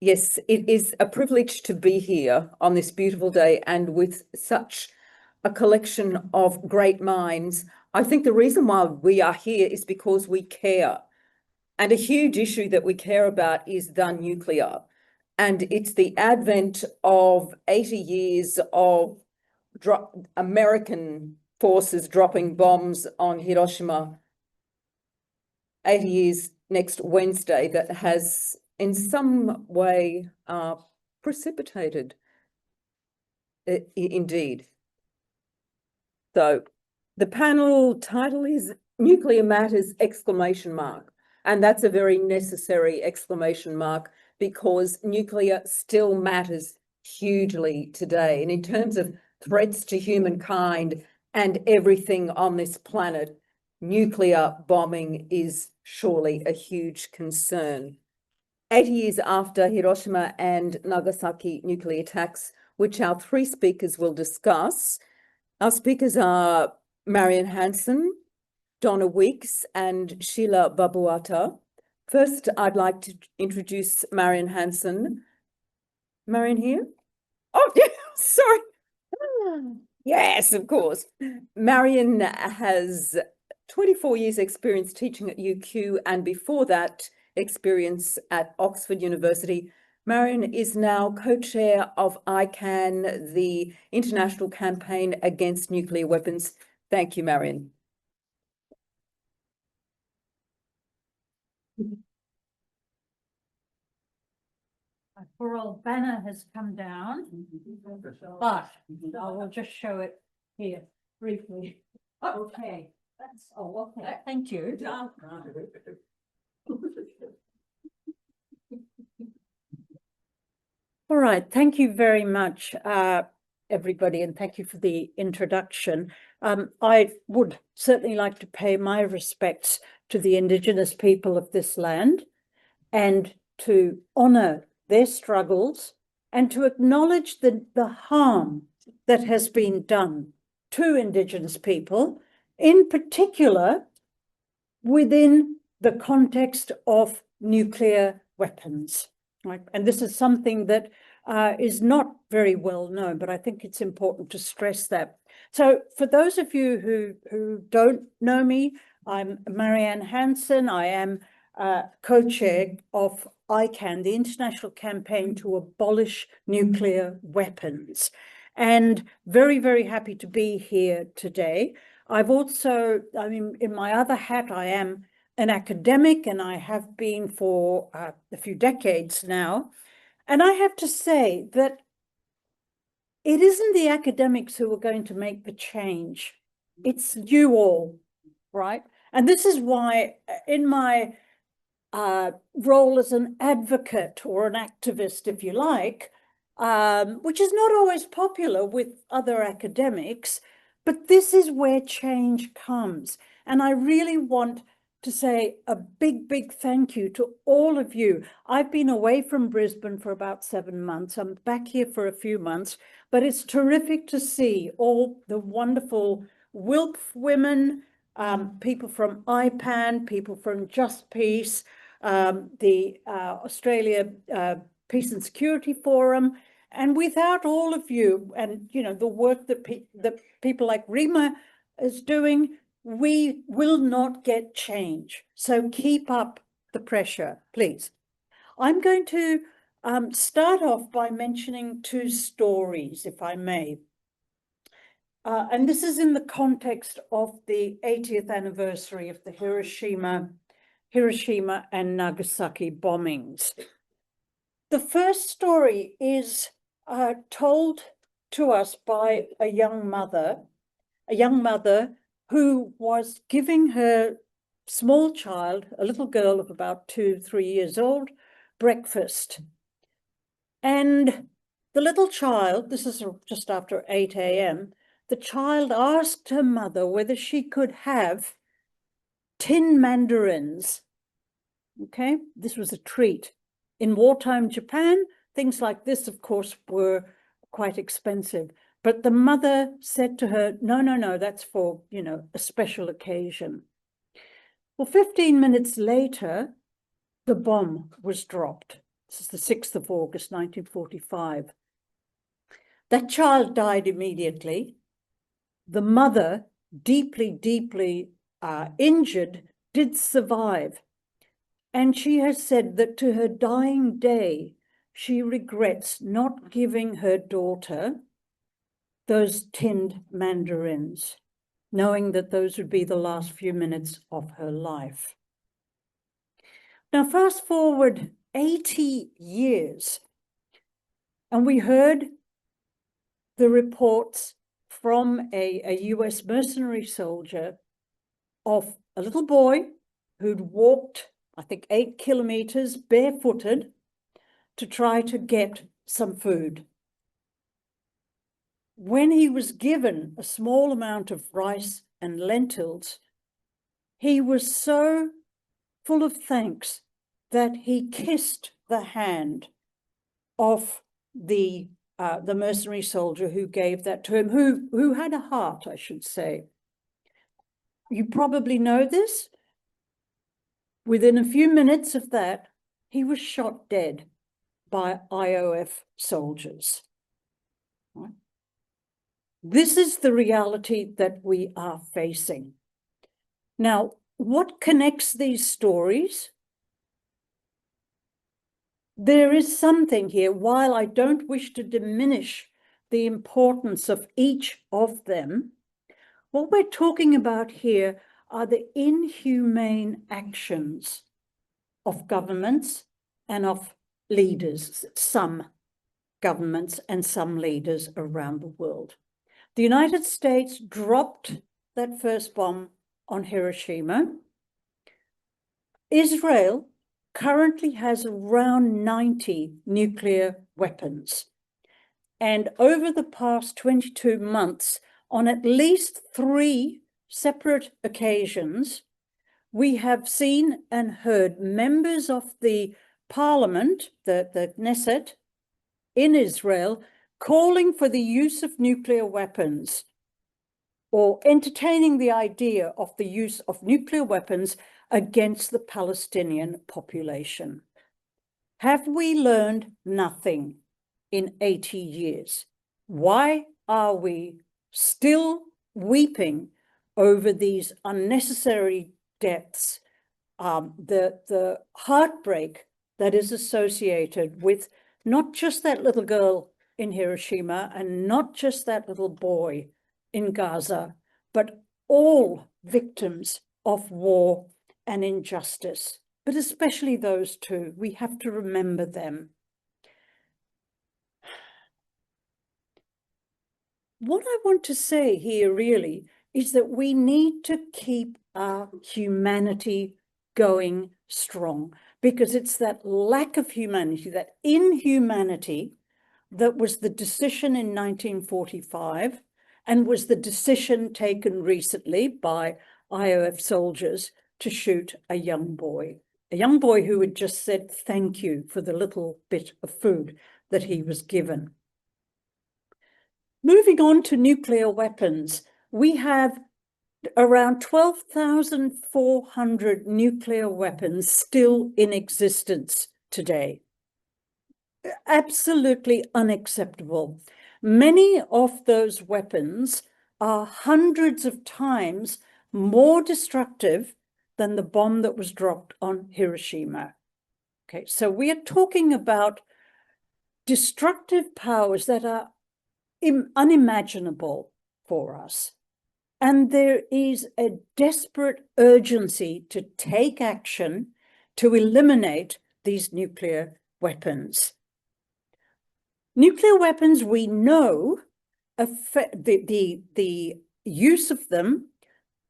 Yes, it is a privilege to be here on this beautiful day and with such a collection of great minds. I think the reason why we are here is because we care. And a huge issue that we care about is the nuclear. And it's the advent of 80 years of American forces dropping bombs on Hiroshima, 80 years next Wednesday, that has in some way precipitated indeed. So the panel title is Nuclear Matters exclamation mark. And that's a very necessary exclamation mark because nuclear still matters hugely today. And in terms of threats to humankind and everything on this planet, nuclear bombing is surely a huge concern. 80 years after Hiroshima and Nagasaki nuclear attacks, which our three speakers will discuss. Our speakers are Marianne Hanson, Donna and Sheila Babuata. First, I'd like to introduce Marianne Hanson. Marianne here? Oh, yeah, sorry. Yes, of course. Marianne has 24 years experience teaching at UQ and before that experience at Oxford University. Marianne is now co-chair of ICAN, the International Campaign Against Nuclear Weapons. Thank you, Marianne. Poor old banner has come down, but I will just show it here briefly. Okay, that's, oh, okay, thank you. All right, thank you very much, everybody, and thank you for the introduction. I would certainly like to pay my respects to the Indigenous people of this land and to honour their struggles and to acknowledge the harm that has been done to Indigenous people, in particular within the context of nuclear weapons. Right? And this is something that is not very well known, but I think it's important to stress that. So for those of you who don't know me, I'm Marianne Hanson. I am co-chair of ICAN, the International Campaign to Abolish Nuclear Weapons. And very, very happy to be here today. I've also, I mean, in my other hat, I am an academic, and I have been for a few decades now. And I have to say that it isn't the academics who are going to make the change. It's you all, right? And this is why in my role as an advocate or an activist, if you like, which is not always popular with other academics, but this is where change comes. And I really want to say a big, big thank you to all of you. I've been away from Brisbane for about 7 months. I'm back here for a few months, but it's terrific to see all the wonderful WILP women, people from IPAN, people from Just Peace, the Australia Peace and Security Forum. And without all of you and, you know, the work that people like Rima is doing, we will not get change. So keep up the pressure, please. I'm going to start off by mentioning two stories, if I may. And this is in the context of the 80th anniversary of the Hiroshima and Nagasaki bombings. The first story is told to us by a young mother who was giving her small child, a little girl of about 2-3 years old, breakfast. And the little child, this is just after 8 a.m., the child asked her mother whether she could have tin mandarins. Okay, this was a treat. In wartime Japan, things like this, of course, were quite expensive. But the mother said to her, no, that's for, you know, a special occasion. Well, 15 minutes later, the bomb was dropped. This is the 6th of August, 1945. That child died immediately. The mother, deeply, deeply injured, did survive. And she has said that to her dying day, she regrets not giving her daughter those tinned mandarins, knowing that those would be the last few minutes of her life. Now, fast forward 80 years, and we heard the reports from a US mercenary soldier of a little boy who'd walked, I think, 8 kilometers barefooted to try to get some food. When he was given a small amount of rice and lentils, he was so full of thanks that he kissed the hand of the mercenary soldier who gave that to him, who had a heart, I should say. You probably know this. Within a few minutes of that, he was shot dead by IOF soldiers. Right? This is the reality that we are facing. Now, what connects these stories? There is something here, while I don't wish to diminish the importance of each of them, what we're talking about here are the inhumane actions of governments and of leaders, some governments and some leaders around the world. The United States dropped that first bomb on Hiroshima. Israel currently has around 90 nuclear weapons. And over the past 22 months, on at least 3 separate occasions, we have seen and heard members of the parliament, the Knesset, in Israel, calling for the use of nuclear weapons or entertaining the idea of the use of nuclear weapons against the Palestinian population. Have we learned nothing in 80 years? Why are we still weeping over these unnecessary deaths, the heartbreak that is associated with not just that little girl in Hiroshima and not just that little boy in Gaza, but all victims of war and injustice, but especially those two? We have to remember them. What I want to say here really is that we need to keep our humanity going strong, because it's that lack of humanity, that inhumanity, that was the decision in 1945 and was the decision taken recently by IOF soldiers to shoot a young boy who had just said thank you for the little bit of food that he was given. Moving on to nuclear weapons, we have around 12,400 nuclear weapons still in existence today. Absolutely unacceptable. Many of those weapons are hundreds of times more destructive than the bomb that was dropped on Hiroshima. Okay, so we are talking about destructive powers that are unimaginable for us. And there is a desperate urgency to take action to eliminate these nuclear weapons. Nuclear weapons, we know, the use of them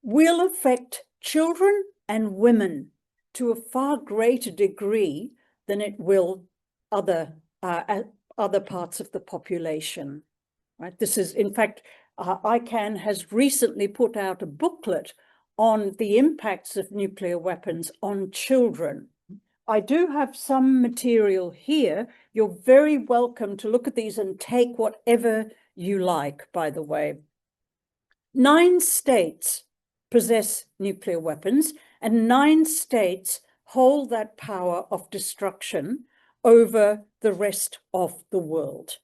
will affect children and women to a far greater degree than it will other parts of the population. Right? This is, in fact, ICAN has recently put out a booklet on the impacts of nuclear weapons on children. I do have some material here. You're very welcome to look at these and take whatever you like, by the way. 9 states possess nuclear weapons, and 9 states hold that power of destruction over the rest of the world.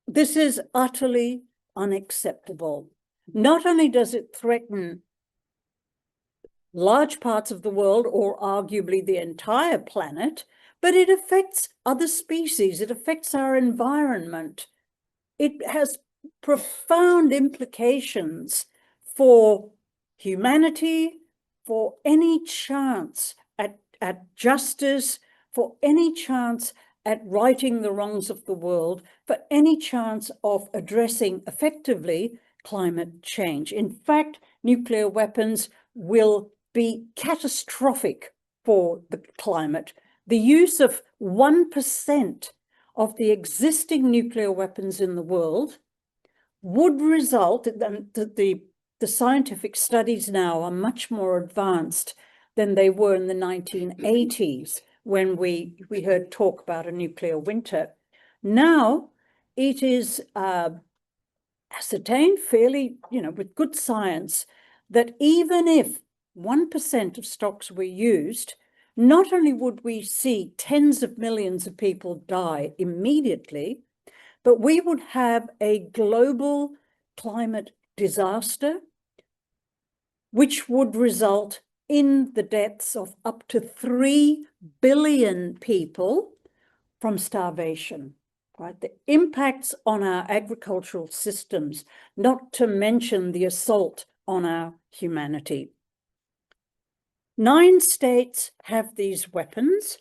This is utterly unacceptable. Not only does it threaten large parts of the world, or arguably the entire planet, but it affects other species. It affects our environment. It has profound implications for humanity, for any chance at justice, for any chance at righting the wrongs of the world, for any chance of addressing effectively climate change. In fact, nuclear weapons will be catastrophic for the climate. The use of 1% of the existing nuclear weapons in the world would result, and the scientific studies now are much more advanced than they were in the 1980s, when we heard talk about a nuclear winter. Now it is ascertained fairly, with good science, that even if 1% of stocks were used, not only would we see tens of millions of people die immediately, but we would have a global climate disaster, which would result in the deaths of up to 3 billion people from starvation, right? The impacts on our agricultural systems, not to mention the assault on our humanity. 9 states have these weapons,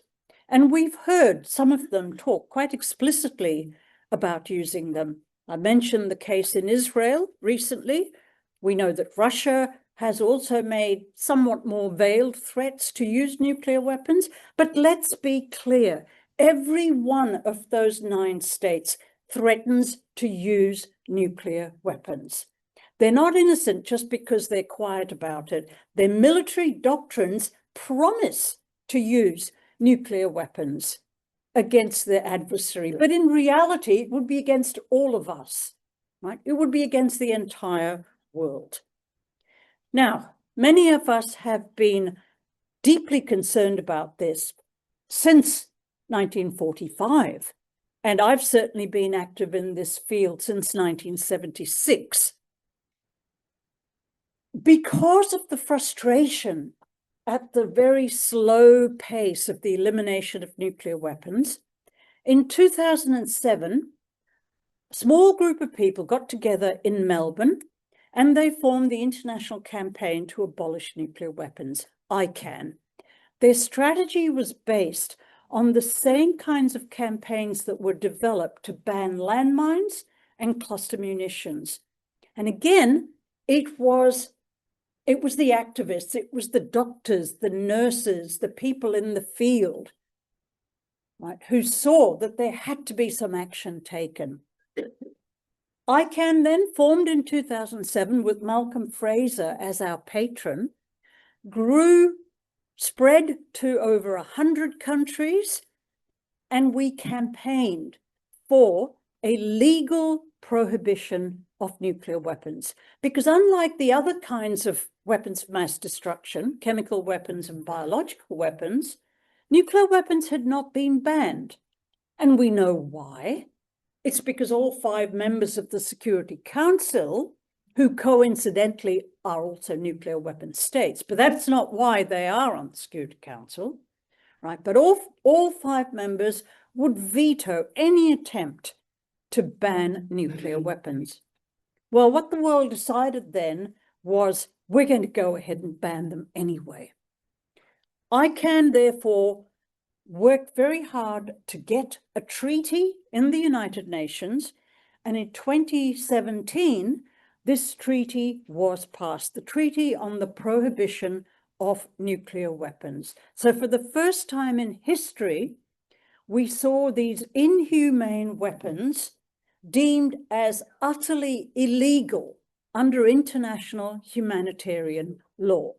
and we've heard some of them talk quite explicitly about using them. I mentioned the case in Israel recently. We know that Russia has also made somewhat more veiled threats to use nuclear weapons. But let's be clear, every one of those 9 states threatens to use nuclear weapons. They're not innocent just because they're quiet about it. Their military doctrines promise to use nuclear weapons against their adversary. But in reality, it would be against all of us, right? It would be against the entire world. Now, many of us have been deeply concerned about this since 1945, and I've certainly been active in this field since 1976. Because of the frustration at the very slow pace of the elimination of nuclear weapons, in 2007, a small group of people got together in Melbourne, and they formed the International Campaign to Abolish Nuclear Weapons, ICAN. Their strategy was based on the same kinds of campaigns that were developed to ban landmines and cluster munitions. And again, it was the activists, it was the doctors, the nurses, the people in the field, right, who saw that there had to be some action taken. ICAN then formed in 2007 with Malcolm Fraser as our patron, grew, spread to over 100 countries, and we campaigned for a legal prohibition of nuclear weapons. Because unlike the other kinds of weapons of mass destruction, chemical weapons and biological weapons, nuclear weapons had not been banned. And we know why. It's because all 5 members of the Security Council, who coincidentally are also nuclear weapon states, but that's not why they are on the Security Council, right? But all 5 members would veto any attempt to ban nuclear weapons. Well, what the world decided then was, we're going to go ahead and ban them anyway. ICAN, therefore, worked very hard to get a treaty in the United Nations, and in 2017, this treaty was passed, the Treaty on the Prohibition of Nuclear Weapons. So for the first time in history, we saw these inhumane weapons deemed as utterly illegal under international humanitarian law.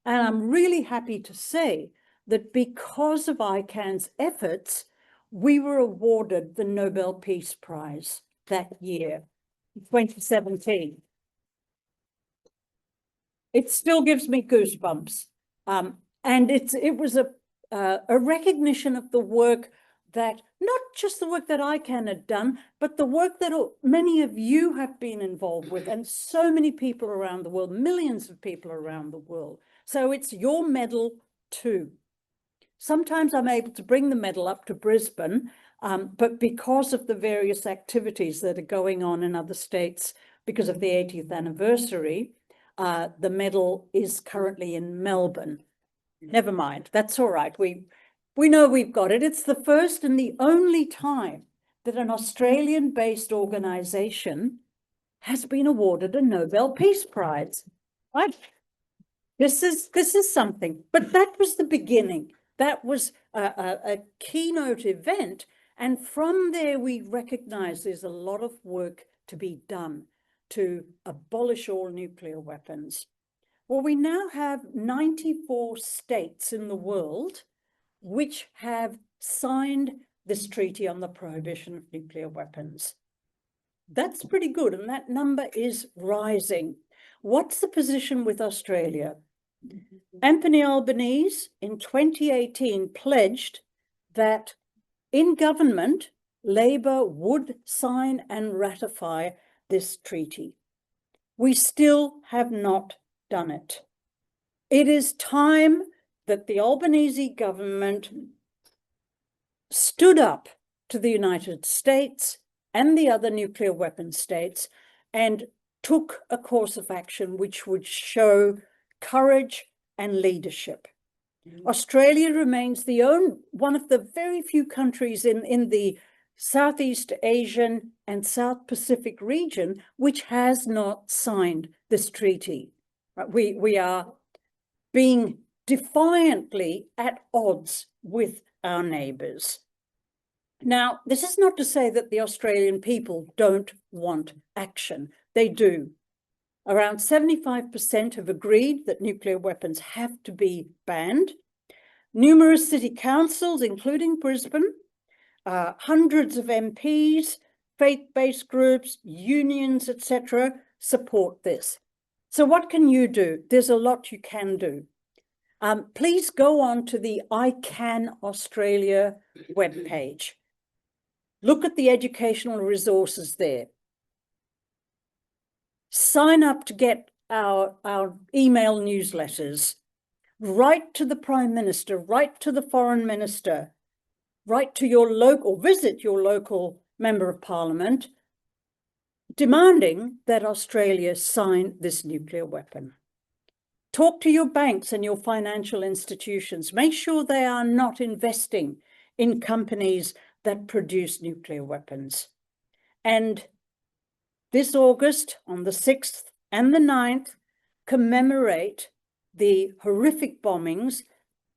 And I'm really happy to say that because of ICAN's efforts, we were awarded the Nobel Peace Prize that year, 2017. It still gives me goosebumps. And it was a recognition of the work that, not just the work that ICAN had done, but the work that many of you have been involved with, and so many people around the world, millions of people around the world. So it's your medal too. Sometimes I'm able to bring the medal up to Brisbane, but because of the various activities that are going on in other states, because of the 80th anniversary, the medal is currently in Melbourne. Never mind, that's all right. We know we've got it. It's the first and the only time that an Australian-based organization has been awarded a Nobel Peace Prize. Right? This is something, but that was the beginning. That was a keynote event. And from there, we recognize there's a lot of work to be done to abolish all nuclear weapons. Well, we now have 94 states in the world which have signed this treaty on the prohibition of nuclear weapons. That's pretty good, and that number is rising. What's the position with Australia? Anthony Albanese in 2018 pledged that in government, Labor would sign and ratify this treaty. We still have not done it. It is time that the Albanese government stood up to the United States and the other nuclear weapon states and took a course of action which would show courage and leadership. Australia remains one of the very few countries in the Southeast Asian and South Pacific region which has not signed this treaty. We are being defiantly at odds with our neighbours. Now, this is not to say that the Australian people don't want action. They do. Around 75% have agreed that nuclear weapons have to be banned. Numerous city councils, including Brisbane, hundreds of MPs, faith-based groups, unions, etc., support this. So what can you do? There's a lot you can do. Please go on to the ICAN Australia webpage. Look at the educational resources there. Sign up to get our email newsletters. Write to the Prime Minister, write to the Foreign Minister, write to your local, visit your local Member of Parliament, demanding that Australia sign this nuclear weapon. Talk to your banks and your financial institutions. Make sure they are not investing in companies that produce nuclear weapons. And this August, on the 6th and the 9th, commemorate the horrific bombings.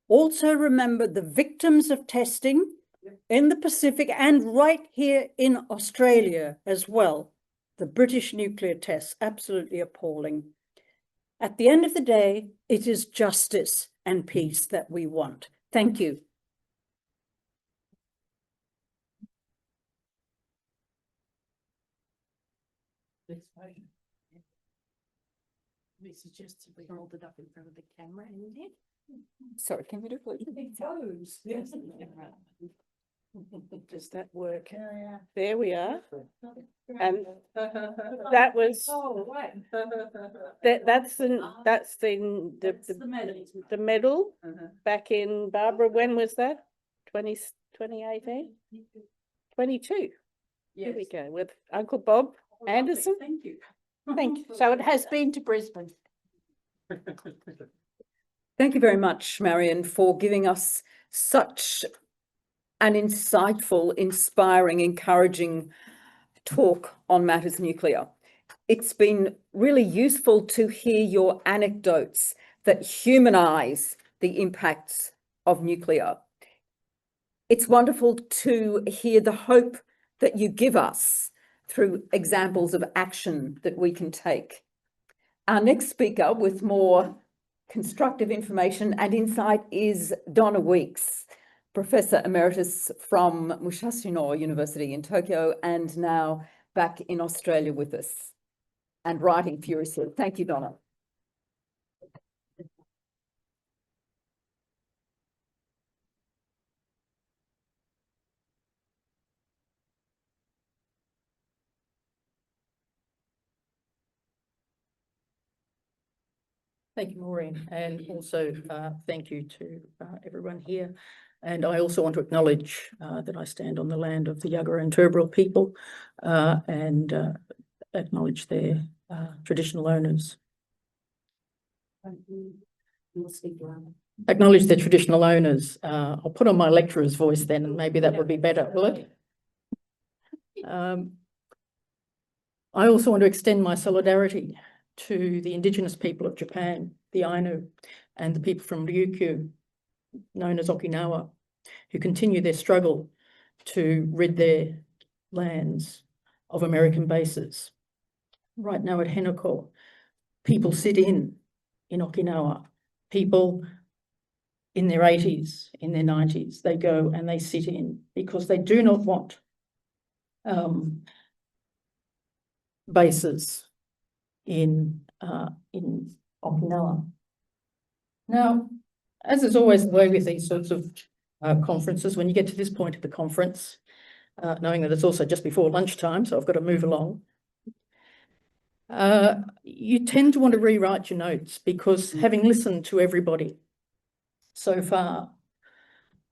Also remember the victims of testing in the Pacific and right here in Australia as well. The British nuclear tests, absolutely appalling. At the end of the day, it is justice and peace that we want. Thank you. We suggested we hold it up in front of the camera and we did. Sorry, can we do it? It goes. Yes. Does that work? Yeah. There we are. And that was that's the medal back in Barbara. When was that? 2018? 22. Here we go with Uncle Bob Anderson. Thank you. Thank you. So it has been to Brisbane. Thank you very much, Marianne, for giving us such an insightful, inspiring, encouraging talk on matters nuclear. It's been really useful to hear your anecdotes that humanize the impacts of nuclear. It's wonderful to hear the hope that you give us through examples of action that we can take. Our next speaker with more constructive information and insight is Donna Weeks, Professor Emeritus from Musashino University in Tokyo and now back in Australia with us and writing furiously. Thank you, Donna. Thank you, Maureen, and also thank you to everyone here. And I also want to acknowledge that I stand on the land of the Yagara and Turrbal people and acknowledge their traditional owners. Acknowledge their traditional owners. I'll put on my lecturer's voice then, and maybe that would be better, will it? I also want to extend my solidarity to the indigenous people of Japan, the Ainu, and the people from Ryukyu, known as Okinawa, who continue their struggle to rid their lands of American bases. Right now at Henoko, people sit in Okinawa, people in their 80s, in their 90s, they go and they sit in because they do not want bases in Okinawa. Now, as is always the way with these sorts of conferences, when you get to this point of the conference, knowing that it's also just before lunchtime, so I've got to move along, you tend to want to rewrite your notes because having listened to everybody so far,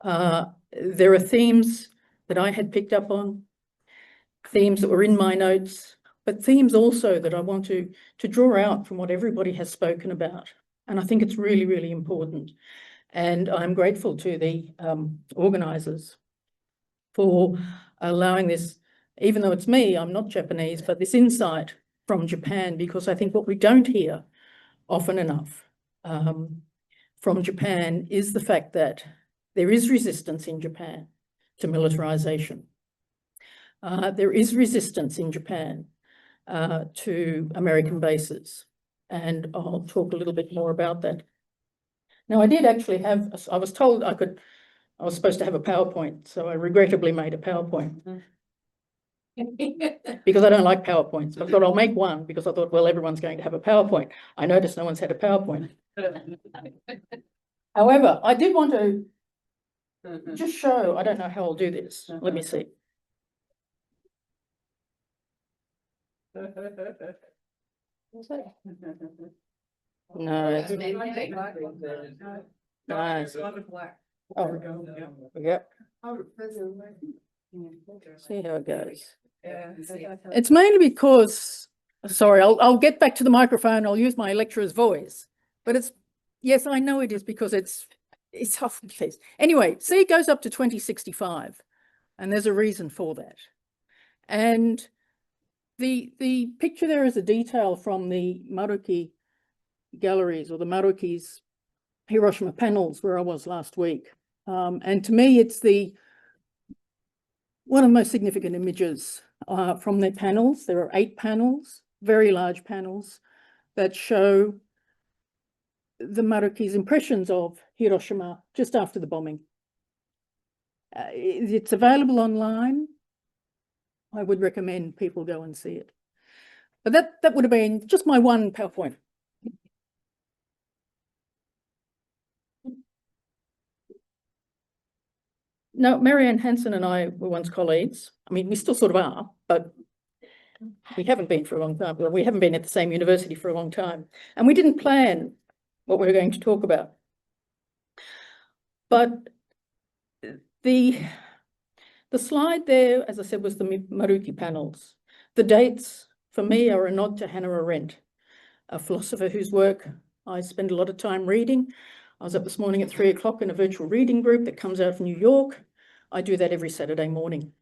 there are themes that I had picked up on, themes that were in my notes, but themes also that I want to draw out from what everybody has spoken about. And I think it's really, really important. And I'm grateful to the organisers for allowing this, even though it's me, I'm not Japanese, but this insight from Japan, because I think what we don't hear often enough from Japan is the fact that there is resistance in Japan to militarization. There is resistance in Japan to American bases, and I'll talk a little bit more about that. Now, I did actually have, I was told I was supposed to have a PowerPoint, so I regrettably made a PowerPoint. Because I don't like PowerPoints. I thought I'll make one because I thought, well, everyone's going to have a PowerPoint. I noticed no one's had a PowerPoint. However, I did want to just show, I don't know how I'll do this. Let me see. No, it's nice. Oh, yep. See how it goes. It's mainly because, sorry, I'll get back to the microphone. I'll use my lecturer's voice, but it's, yes, I know it is because it's often the case. Anyway, C goes up to 2065, and there's a reason for that. And the picture there is a detail from the Maruki galleries, or the Maruki's Hiroshima panels, where I was last week. And to me, it's one of the most significant images from their panels. There are 8 panels, very large panels, that show the Maruki's impressions of Hiroshima just after the bombing. It's available online. I would recommend people go and see it. But that would have been just my one PowerPoint. Now, Marianne, Hanson and I were once colleagues. I mean, we still sort of are, but we haven't been for a long time. Well, we haven't been at the same university for a long time. And we didn't plan what we were going to talk about. But the slide there, as I said, was the Maruki panels. The dates, for me, are a nod to Hannah Arendt, a philosopher whose work I spend a lot of time reading. I was up this morning at 3 o'clock in a virtual reading group that comes out of New York. I do that every Saturday morning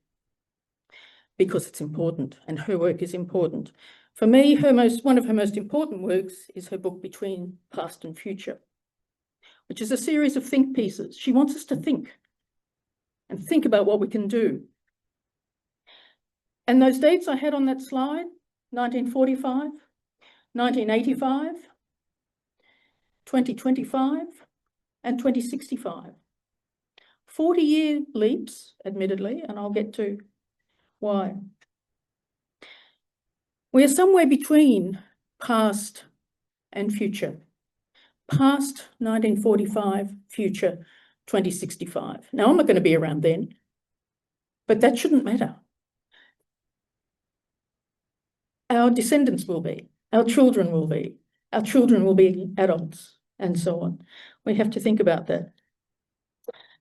because it's important, and her work is important. For me, one of her most important works is her book Between Past and Future, which is a series of think pieces. She wants us to think and think about what we can do. And those dates I had on that slide, 1945, 1985, 2025, and 2065. 40-year leaps, admittedly, and I'll get to why. We are somewhere between past and future. Past 1945, future 2065. Now, I'm not going to be around then, but that shouldn't matter. Our descendants will be, our children will be, Our children will be adults and so on. We have to think about that.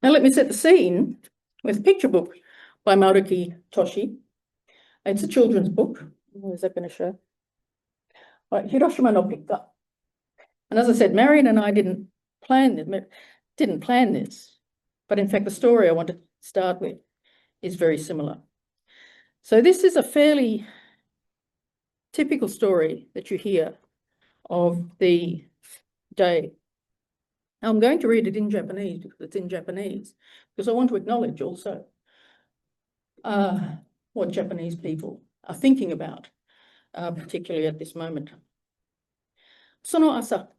Now let me set the scene with a picture book by Maruki Toshi. It's a children's book. What is that going to show? All right, Hiroshima no Pika. And as I said, Marianne and I didn't plan this, but in fact, the story I want to start with is very similar. So this is a fairly typical story that you hear of the day. Now, I'm going to read it in Japanese because it's in Japanese, because I want to acknowledge also what Japanese people are thinking about, particularly at this moment. その朝、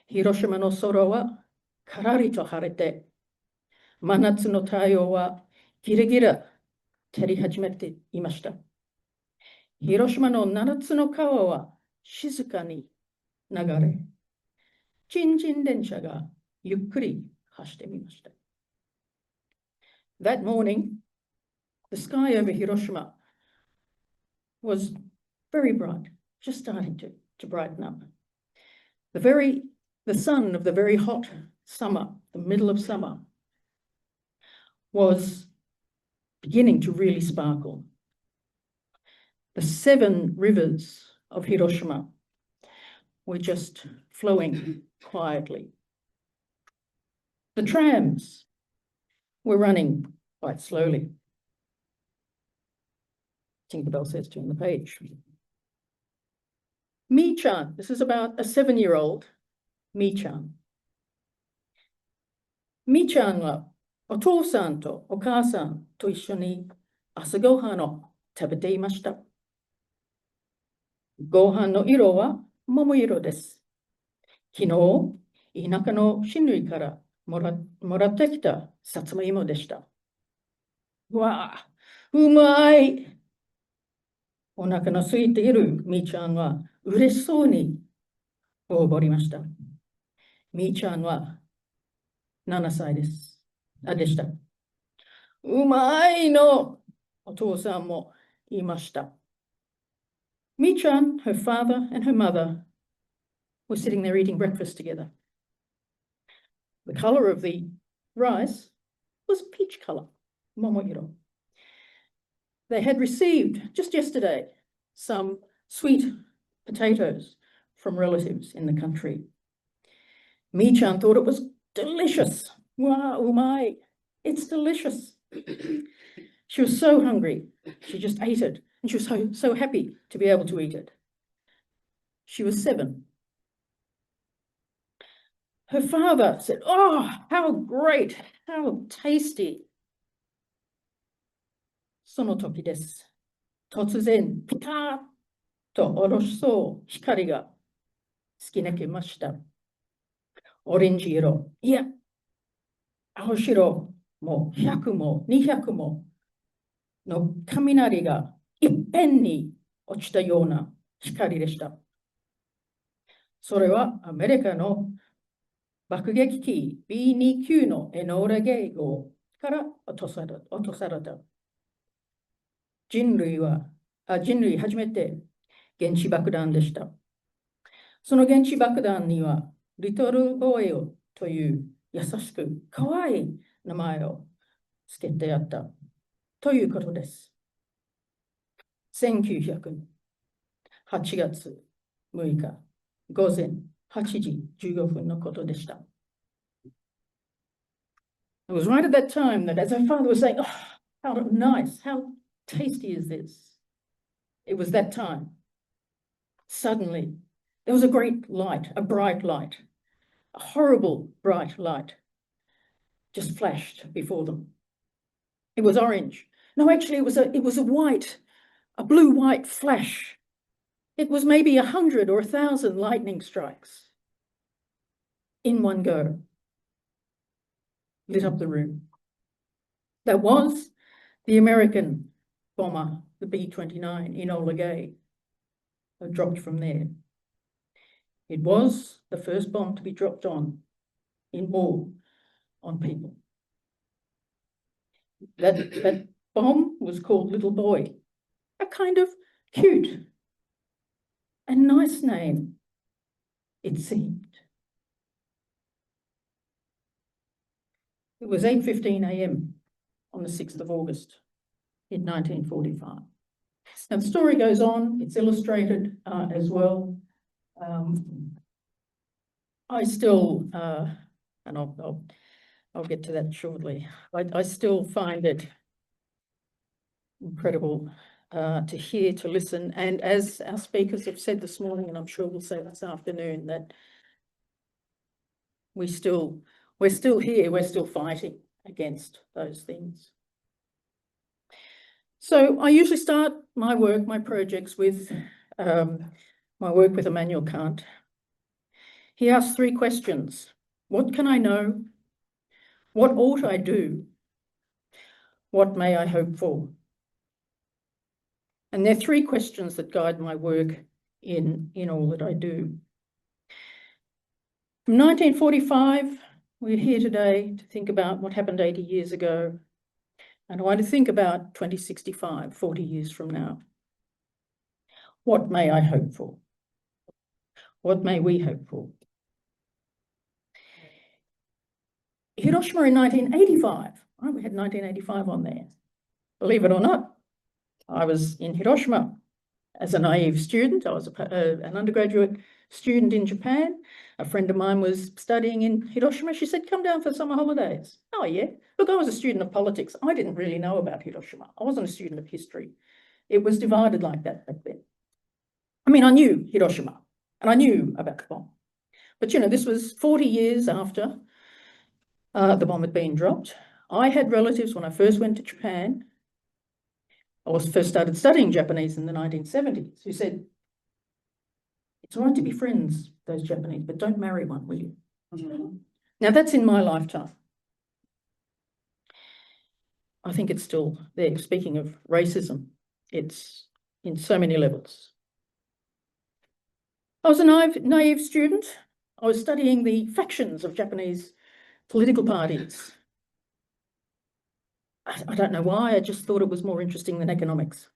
広島の空はからりと晴れて、真夏の太陽はギラギラ照り始めていました。広島の7つの川は静かに流れ、賃々電車がゆっくり走ってみました。That morning, the sky over Hiroshima was very bright, just starting to brighten up. The sun of the very hot summer, the middle of summer, was beginning to really sparkle. The 7 rivers of Hiroshima were just flowing quietly. The trams were running quite slowly. Tinkerbell says to on the page. Mi-chan, this is about a 7-year-old Mi-chan. Mi-chan はお父さんとお母さんと一緒に朝ごはんを食べていました。ご飯の色は桃色です。昨日、田舎の親類からもらってきたさつまいもでした。わあ、うまい。お腹の空いているみーちゃんは嬉しそうに頬張りました。みーちゃんは7歳でした。うまいの、お父さんも言いました。Mi-chan, her father, and her mother were sitting there eating breakfast together. The colour of the rice was peach colour, momoiro. They had received, just yesterday, some sweet potatoes from relatives in the country. Mi-chan thought it was delicious. Wow, umai, it's delicious. She was so hungry, she just ate it. And she was so happy to be able to eat it. She was 7. Her father said, "Oh, how great, how tasty." その時です。突然、ピカーッとおろしそう光が突き抜けました。オレンジ色、いや、青白も100も200もの雷がいっぺんに落ちたような光でした。それはアメリカの爆撃機 B-29 のエノーラ迎号から落とされた。人類初めて原子爆弾でした。その原子爆弾にはリトルボーイオという優しく可愛い名前を付けてあったということです。1908月6日午前8時15分のことでした。It was right at that time that as her father was saying, "Oh, how nice, how tasty is this?" It was that time. Suddenly, there was a great light, a bright light, a horrible bright light just flashed before them. It was orange. No, actually, it was a white, a blue-white flash. It was maybe 100 or 1,000 lightning strikes in one go. Lit up the room. That was the American bomber, the B-29 Enola Gay, dropped from there. It was the first bomb to be dropped in war on people. That bomb was called Little Boy, a kind of cute and nice name it seemed. It was 8:15 a.m. on the 6th of August in 1945. Now the story goes on, it's illustrated as well. I still, and I'll get to that shortly, I still find it incredible to hear, to listen, and as our speakers have said this morning, and I'm sure we'll say this afternoon, that we're still here, we're still fighting against those things. So I usually start my work, my projects with my work with Immanuel Kant. He asks 3 questions. What can I know? What ought I do? What may I hope for? And there are 3 questions that guide my work in all that I do. From 1945, we're here today to think about what happened 80 years ago. And I want to think about 2065, 40 years from now. What may I hope for? What may we hope for? Hiroshima in 1985, right? We had 1985 on there. Believe it or not, I was in Hiroshima as a naive student. I was an undergraduate student in Japan. A friend of mine was studying in Hiroshima. She said, come down for summer holidays. Oh, yeah. Look, I was a student of politics. I didn't really know about Hiroshima. I wasn't a student of history. It was divided like that back then. I mean, I knew Hiroshima and I knew about the bomb. But, you know, this was 40 years after the bomb had been dropped. I had relatives when I first went to Japan. I first started studying Japanese in the 1970s, who said, it's all right to be friends, those Japanese, but don't marry one, will you? Mm-hmm. Now that's in my lifetime. I think it's still there. Speaking of racism, it's in so many levels. I was a naive student. I was studying the factions of Japanese political parties. I don't know why, I just thought it was more interesting than economics.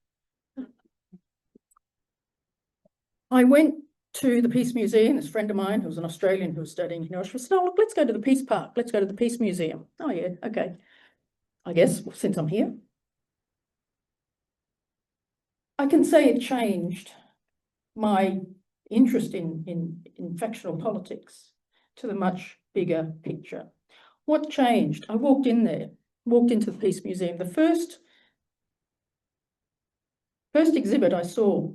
I went to the Peace Museum. This friend of mine, who was an Australian who was studying Hiroshima, said, oh, look, let's go to the Peace Park. Let's go to the Peace Museum. Oh, yeah, okay. I guess, since I'm here. I can say it changed my interest in factional politics to the much bigger picture. What changed? I walked into the Peace Museum. The first exhibit I saw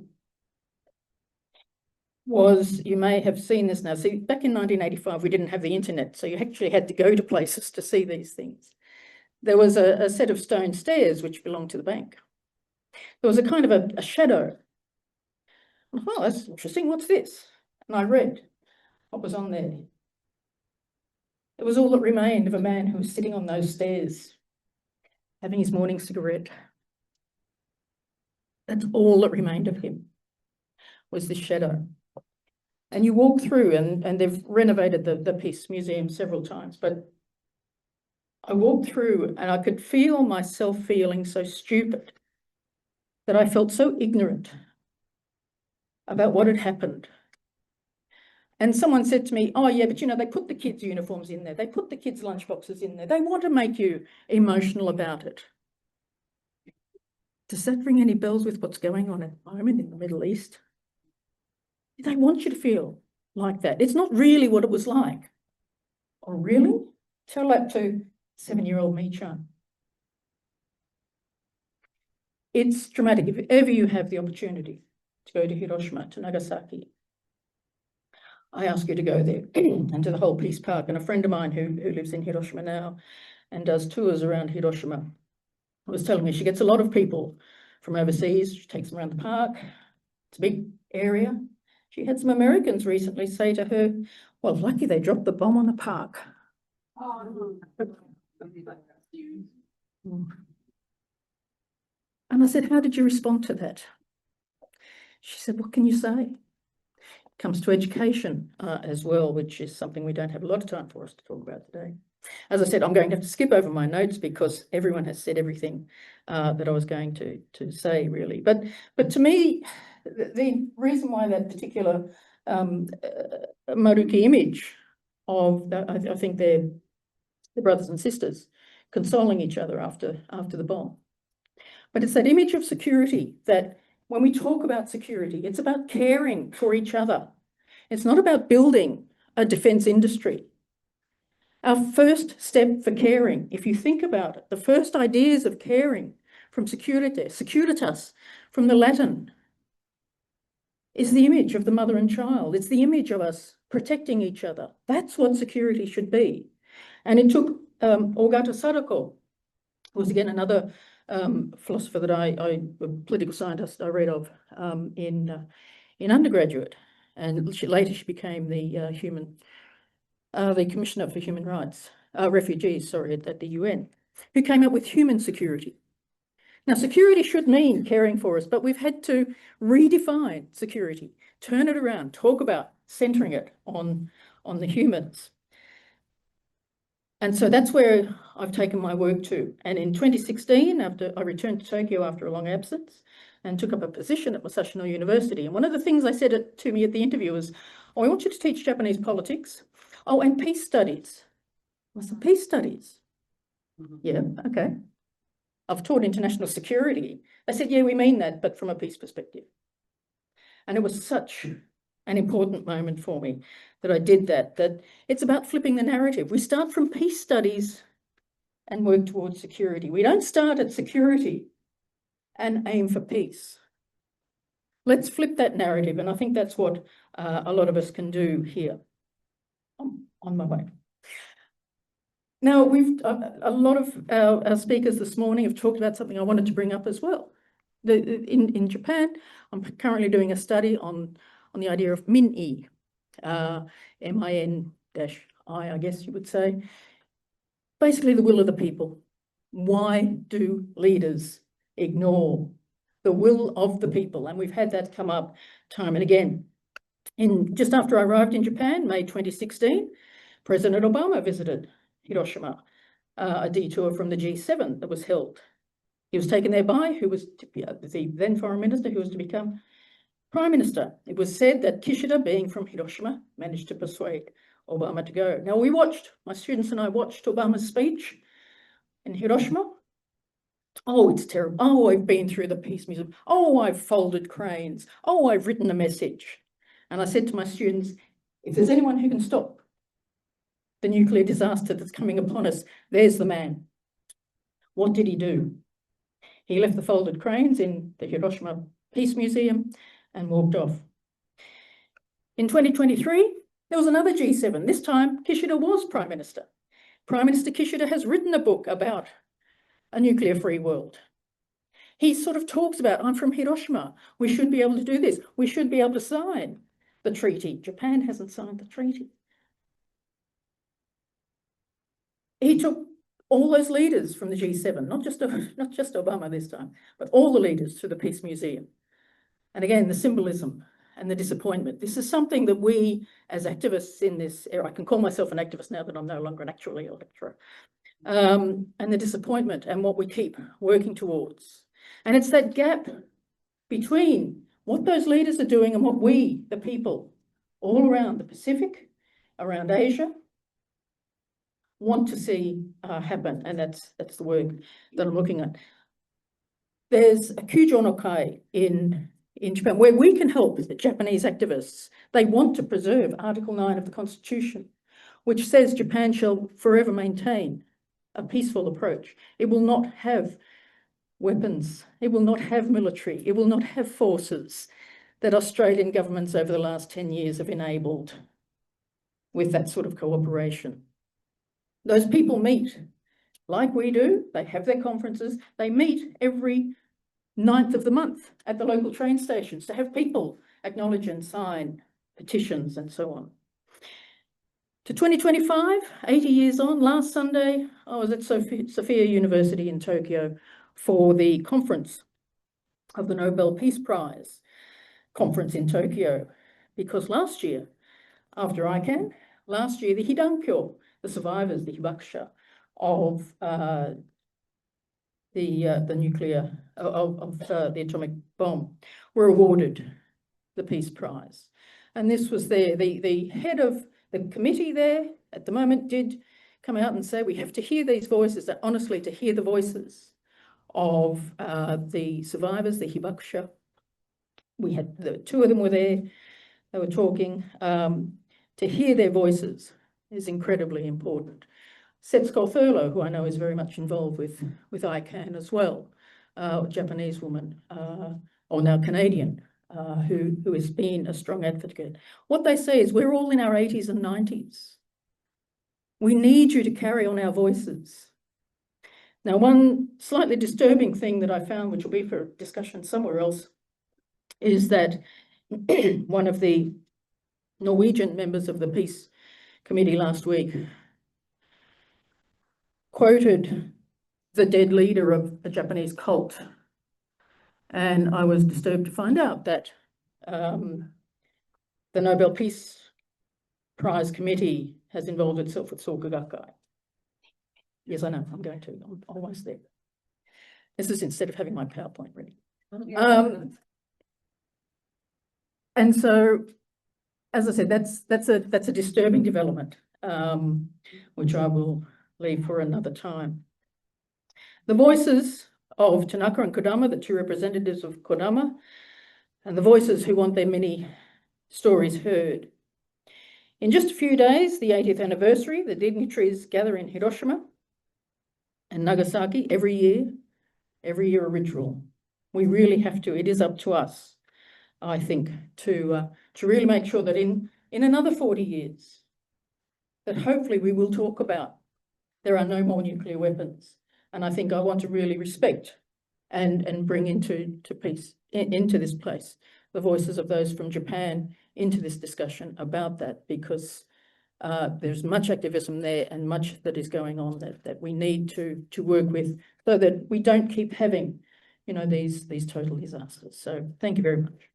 was, you may have seen this now. See, back in 1985, we didn't have the internet, so you actually had to go to places to see these things. There was a set of stone stairs which belonged to the bank. There was a kind of a shadow. Oh, that's interesting. What's this? And I read what was on there. It was all that remained of a man who was sitting on those stairs, having his morning cigarette. That's all that remained of him, was this shadow. And you walk through, and they've renovated the Peace Museum several times, but I walked through and I could feel myself feeling so stupid, that I felt so ignorant about what had happened. And someone said to me, oh yeah, but you know, they put the kids' uniforms in there. They put the kids' lunchboxes in there. They want to make you emotional about it. Does that ring any bells with what's going on at the moment in the Middle East? They want you to feel like that. It's not really what it was like. Oh, really? Tell that to 7-year-old me, Chan. It's dramatic. If ever you have the opportunity to go to Hiroshima, to Nagasaki, I ask you to go there and to the whole Peace Park. And a friend of mine who lives in Hiroshima now and does tours around Hiroshima was telling me she gets a lot of people from overseas. She takes them around the park. It's a big area. She had some Americans recently say to her, well, lucky they dropped the bomb on the park. And I said, how did you respond to that? She said, what can you say? It comes to education as well, which is something we don't have a lot of time for us to talk about today. As I said, I'm going to have to skip over my notes because everyone has said everything that I was going to say, really. But to me, the reason why that particular Maruki image of, I think they're the brothers and sisters consoling each other after the bomb. But it's that image of security that when we talk about security, it's about caring for each other. It's not about building a defence industry. Our first step for caring, if you think about it, the first ideas of caring from securitas, from the Latin, is the image of the mother and child. It's the image of us protecting each other. That's what security should be. And it took Ogata Sadako, who was again another philosopher that a political scientist I read of in undergraduate, and later she became the Commissioner for Human Rights, Refugees, sorry, at the UN, who came up with human security. Now, security should mean caring for us, but we've had to redefine security, turn it around, talk about centering it on the humans. And so that's where I've taken my work to. And in 2016, after I returned to Tokyo after a long absence and took up a position at Musashino University. And one of the things they said to me at the interview was, oh, I want you to teach Japanese politics. Oh, and peace studies. I said, peace studies? Yeah, okay. I've taught international security. They said, yeah, we mean that, but from a peace perspective. And it was such an important moment for me that I did that it's about flipping the narrative. We start from peace studies and work towards security. We don't start at security and aim for peace. Let's flip that narrative, and I think that's what a lot of us can do here. I'm on my way. Now, a lot of our speakers this morning have talked about something I wanted to bring up as well. In Japan, I'm currently doing a study on the idea of min-I, M-I-N-I, I guess you would say. Basically, the will of the people. Why do leaders ignore the will of the people? And we've had that come up time and again. Just after I arrived in Japan, May 2016, President Obama visited Hiroshima, a detour from the G7 that was held. He was taken there by who was the then foreign minister, who was to become prime minister. It was said that Kishida, being from Hiroshima, managed to persuade Obama to go. Now, my students and I watched Obama's speech in Hiroshima. Oh, it's terrible. Oh, I've been through the Peace Museum. Oh, I've folded cranes. Oh, I've written a message. And I said to my students, if there's anyone who can stop the nuclear disaster that's coming upon us, there's the man. What did he do? He left the folded cranes in the Hiroshima Peace Museum and walked off. In 2023, there was another G7. This time, Kishida was Prime Minister. Prime Minister Kishida has written a book about a nuclear-free world. He sort of talks about, I'm from Hiroshima. We should be able to do this. We should be able to sign the treaty. Japan hasn't signed the treaty. He took all those leaders from the G7, not just Obama this time, but all the leaders to the Peace Museum. And again, the symbolism and the disappointment. This is something that we, as activists in this era, I can call myself an activist now that I'm no longer an actual lecturer, and the disappointment and what we keep working towards. And it's that gap between what those leaders are doing and what we, the people, all around the Pacific, around Asia, want to see happen. And that's the work that I'm looking at. There's a Kujo no Kai in Japan where we can help the Japanese activists. They want to preserve Article 9 of the Constitution, which says Japan shall forever maintain a peaceful approach. It will not have weapons. It will not have military. It will not have forces that Australian governments over the last 10 years have enabled with that sort of cooperation. Those people meet like we do. They have their conferences. They meet every 9th of the month at the local train stations to have people acknowledge and sign petitions and so on. To 2025, 80 years on, last Sunday, I was at Sophia University in Tokyo for the conference of the Nobel Peace Prize conference in Tokyo, because last year, after ICAN, last year, the Hidankyo, the survivors, the hibakusha of the nuclear, of the atomic bomb, were awarded the Peace Prize. and this was there. The head of the committee there at the moment did come out and say, we have to hear these voices, that honestly, to hear the voices of the survivors, the hibakusha. We had, the two of them were there, they were talking. To hear their voices is incredibly important. Setsuko Thurlow, who I know is very much involved with ICAN as well, a Japanese woman, or now Canadian, who has been a strong advocate. What they say is we're all in our 80s and 90s. We need you to carry on our voices. Now, one slightly disturbing thing that I found, which will be for discussion somewhere else, is that one of the Norwegian members of the Peace Committee last week quoted the dead leader of a Japanese cult. And I was disturbed to find out that the Nobel Peace Prize Committee has involved itself with Soka Gakkai. Yes, I know, I'm going to, I'm almost there. This is instead of having my PowerPoint ready. And so, as I said, that's a disturbing development, which I will leave for another time. The voices of Tanaka and Kodama, the two representatives of Kodama, and the voices who want their many stories heard. In just a few days, the 80th anniversary, the dignitaries gather in Hiroshima and Nagasaki every year a ritual. We really have to, it is up to us, I think, to really make sure that in another 40 years, that hopefully we will talk about there are no more nuclear weapons. And I think I want to really respect and bring into peace, into this place, the voices of those from Japan into this discussion about that, because there's much activism there and much that is going on that we need to work with, so that we don't keep having, you know, these total disasters. So thank you very much.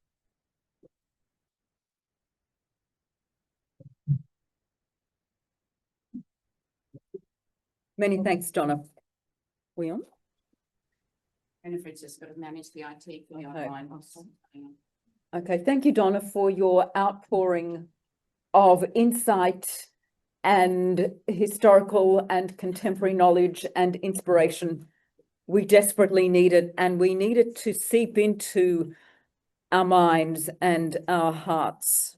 Many thanks, Donna. We on? Jennifer's just got to manage the IT for the Okay. online. Okay, thank you, Donna, for your outpouring of insight and historical and contemporary knowledge and inspiration. We desperately need it, and we need it to seep into our minds and our hearts.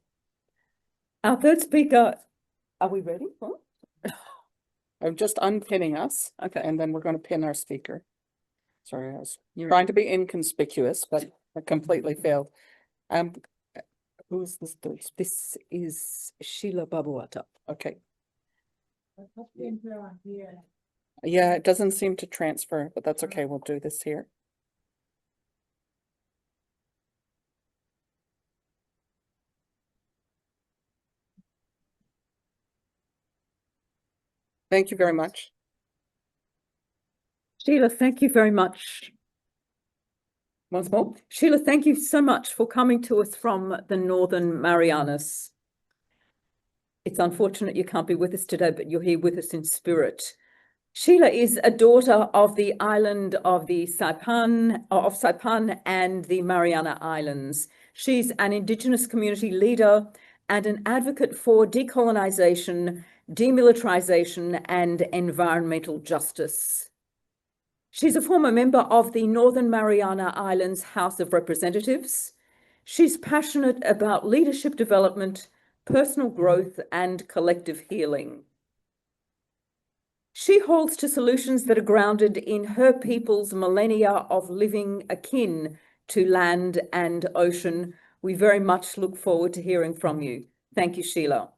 Our third speaker, are we ready? Oh, I'm just unpinning us, okay. and then we're going to pin our speaker. Sorry, I was trying to be inconspicuous, but I completely failed. Who's this third? This is Sheila Babuata. Okay. Yeah, it doesn't seem to transfer, but that's okay. We'll do this here. Thank you very much. Sheila, thank you very much. Once more, Sheila, thank you so much for coming to us from the Northern Marianas. It's unfortunate you can't be with us today, but you're here with us in spirit. Sheila is a daughter of the island of the Saipan and the Mariana Islands. She's an Indigenous community leader and an advocate for decolonization, demilitarization, and environmental justice. She's a former member of the Northern Mariana Islands House of Representatives. She's passionate about leadership development, personal growth, and collective healing. She holds to solutions that are grounded in her people's millennia of living akin to land and ocean. We very much look forward to hearing from you. Thank you, Sheila.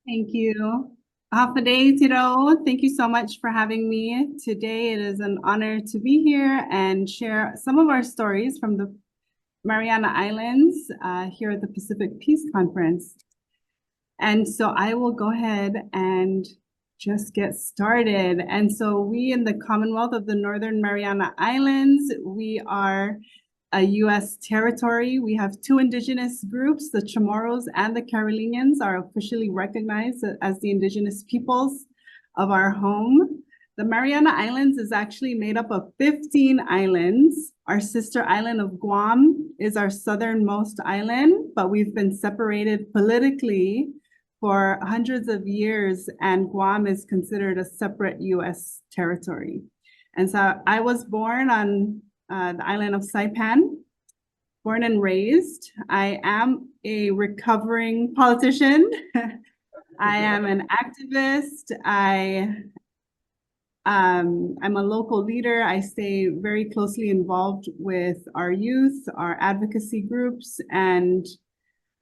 Thank you. Aotearoa, thank you so much for having me today. It is an honor to be here and share some of our stories from the Mariana Islands here at the Pacific Peace Conference. And so I will go ahead and just get started. And so we in the Commonwealth of the Northern Mariana Islands, we are a U.S. territory. We have two indigenous groups, the Chamorros and the Carolinians are officially recognized as the indigenous peoples of our home. The Mariana Islands is actually made up of 15 islands. Our sister island of Guam is our southernmost island, but we've been separated politically for hundreds of years, and Guam is considered a separate US territory. And so I was born on the island of Saipan, born and raised. I am a recovering politician. I am an activist. I'm a local leader. I stay very closely involved with our youth, our advocacy groups, and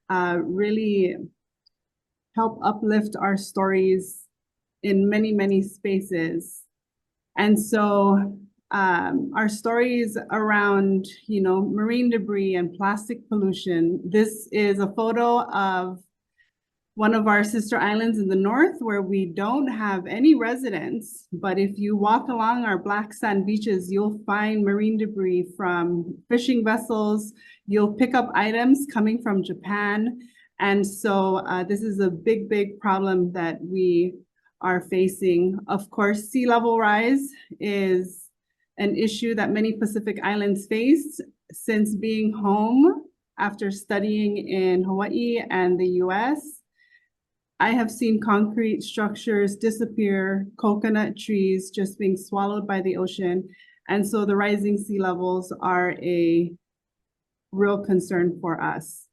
really help uplift our stories in many, many spaces. And so our stories around, marine debris and plastic pollution. This is a photo of one of our sister islands in the north where we don't have any residents, but if you walk along our black sand beaches, you'll find marine debris from fishing vessels. You'll pick up items coming from Japan. And so this is a big, big problem that we are facing. Of course, sea level rise is an issue that many Pacific Islands face since being home after studying in Hawaii and the US. I have seen concrete structures disappear, coconut trees just being swallowed by the ocean. And so the rising sea levels are a real concern for us.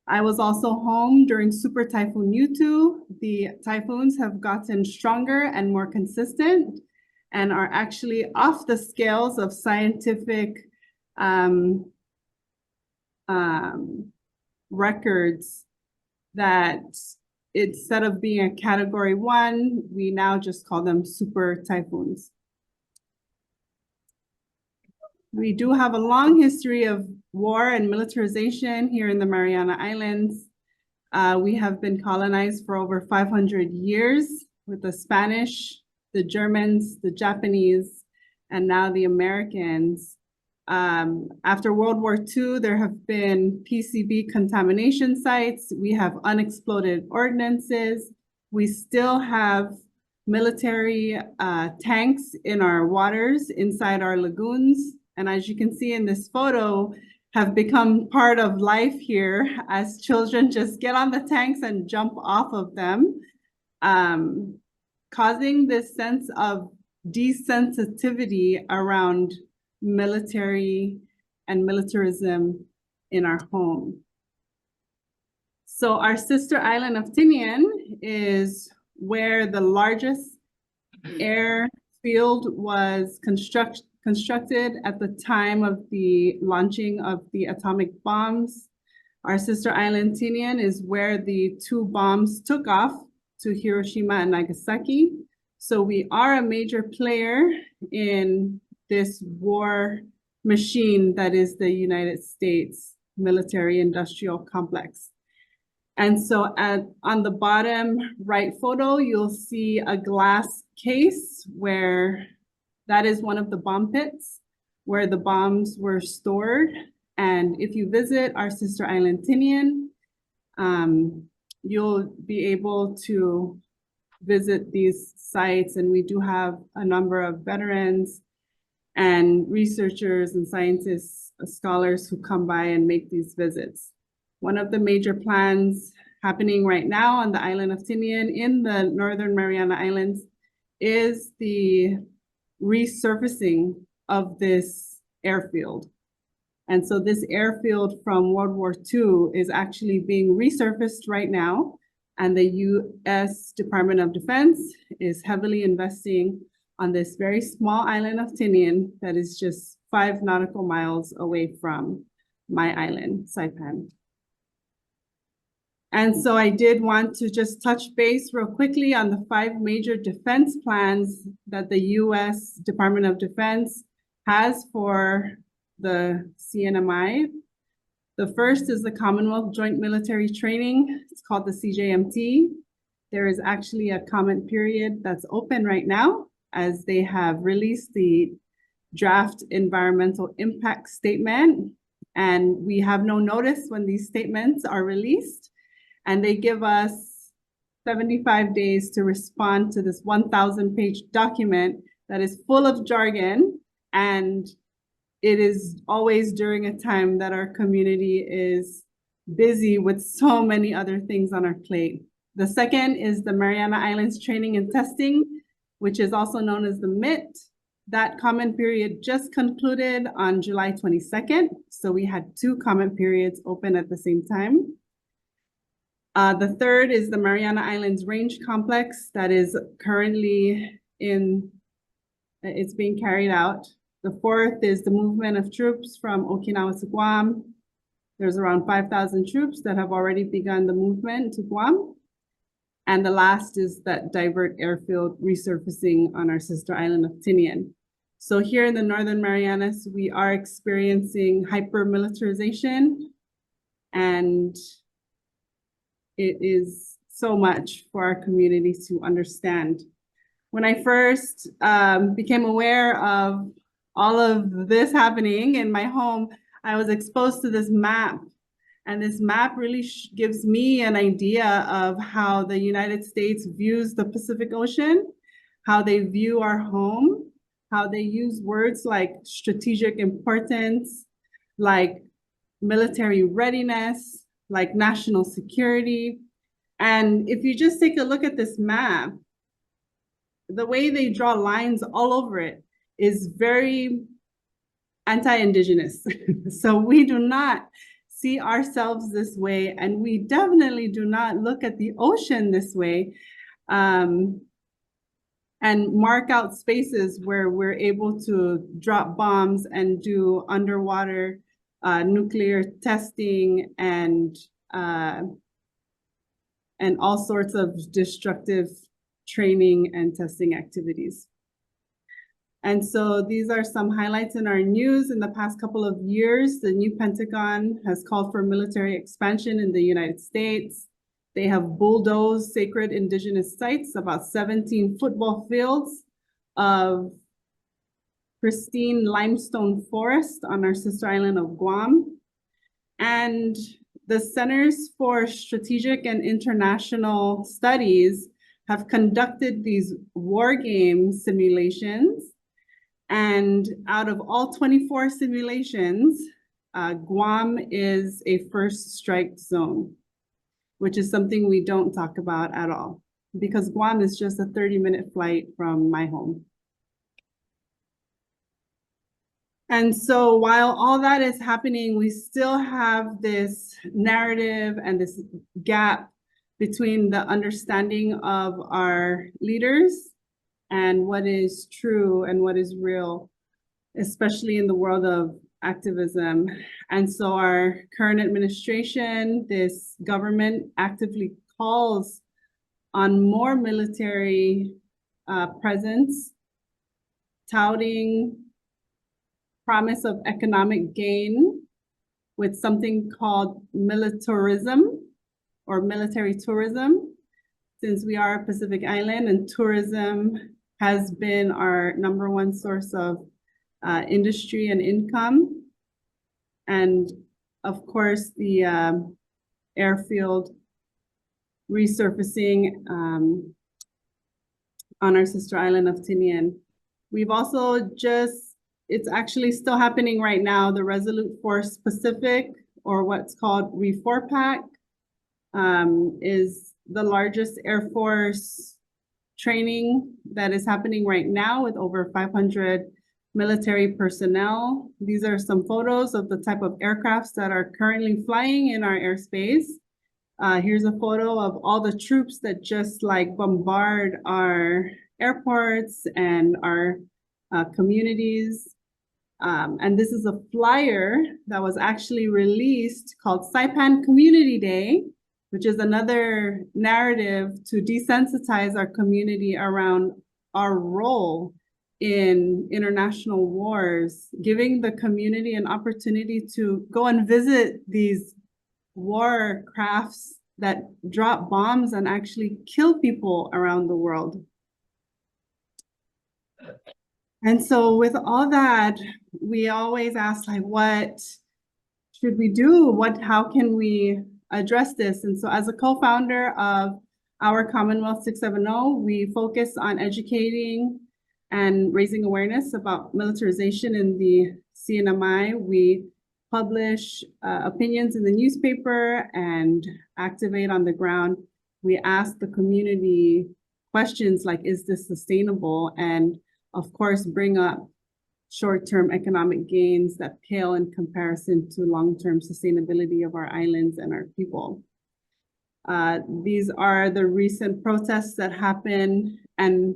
I was also home during Super Typhoon Yutu. The typhoons have gotten stronger and more consistent and are actually off the scales of scientific records that instead of being a category 1, we now just call them super typhoons. We do have a long history of war and militarization here in the Mariana Islands. We have been colonized for over 500 years with the Spanish, the Germans, the Japanese, and now the Americans. After World War II, there have been PCB contamination sites. We have unexploded ordnances. We still have military tanks in our waters inside our lagoons. And as you can see in this photo, have become part of life here as children just get on the tanks and jump off of them, causing this sense of desensitivity around military and militarism in our home. So our sister island of Tinian is where the largest airfield was constructed at the time of the launching of the atomic bombs. Our sister island Tinian is where the 2 bombs took off to Hiroshima and Nagasaki. So we are a major player in this war machine that is the United States military industrial complex. And so on the bottom right photo, you'll see a glass case where that is one of the bomb pits where the bombs were stored. And if you visit our sister island Tinian, you'll be able to visit these sites. And we do have a number of veterans and researchers and scientists, scholars who come by and make these visits. One of the major plans happening right now on the island of Tinian in the Northern Mariana Islands is the resurfacing of this airfield. And so this airfield from World War II is actually being resurfaced right now. And the US Department of Defense is heavily investing on this very small island of Tinian that is just 5 nautical miles away from my island, Saipan. And so I did want to just touch base real quickly on the 5 major defense plans that the US Department of Defense has for the CNMI. The first is the Commonwealth Joint Military Training. It's called the CJMT. There is actually a comment period that's open right now as they have released the draft environmental impact statement. And we have no notice when these statements are released. And they give us 75 days to respond to this 1,000-page document that is full of jargon, and it is always during a time that our community is busy with so many other things on our plate. The second is the Mariana Islands Training and Testing, which is also known as the MIT. That comment period just concluded on July 22nd. So we had 2 comment periods open at the same time. The third is the Mariana Islands Range Complex that is currently it's being carried out. The fourth is the movement of troops from Okinawa to Guam. There's around 5,000 troops that have already begun the movement to Guam. And the last is that divert airfield resurfacing on our sister island of Tinian. So here in the Northern Marianas, we are experiencing hyper-militarization, and it is so much for our community to understand. When I first became aware of all of this happening in my home, I was exposed to this map. And this map really gives me an idea of how the United States views the Pacific Ocean, how they view our home, how they use words like strategic importance, like military readiness, like national security. And if you just take a look at this map, the way they draw lines all over it is very anti-Indigenous. So we do not see ourselves this way, and we definitely do not look at the ocean this way, and mark out spaces where we're able to drop bombs and do underwater nuclear testing and all sorts of destructive training and testing activities. And so these are some highlights in our news. In the past couple of years, the new Pentagon has called for military expansion in the United States. They have bulldozed sacred indigenous sites, about 17 football fields of pristine limestone forest on our sister island of Guam. And the Centers for Strategic and International Studies have conducted these war game simulations. And out of all 24 simulations, Guam is a first strike zone, which is something we don't talk about at all, because Guam is just a 30-minute flight from my home. And so while all that is happening, we still have this narrative and this gap between the understanding of our leaders and what is true and what is real, especially in the world of activism. And so our current administration, this government, actively calls on more military presence, touting promise of economic gain with something called militarism or military tourism, since we are a Pacific island and tourism has been our #1 source of industry and income. And of course, the airfield resurfacing on our sister island of Tinian. We've also it's actually still happening right now, the Resolute Force Pacific, or what's called REFORPAC, is the largest Air Force training that is happening right now with over 500 military personnel. These are some photos of the type of aircrafts that are currently flying in our airspace. Here's a photo of all the troops that just like bombard our airports and our communities. And this is a flyer that was actually released called Saipan Community Day, which is another narrative to desensitize our community around our role in international wars, giving the community an opportunity to go and visit these war crafts that drop bombs and actually kill people around the world. And so with all that, we always ask, like, what should we do? How can we address this? And so as a co-founder of our Commonwealth 670, we focus on educating and raising awareness about militarization in the CNMI. We publish opinions in the newspaper and activate on the ground. We ask the community questions like, is this sustainable? And of course, bring up short-term economic gains that pale in comparison to long-term sustainability of our islands and our people. These are the recent protests that happen and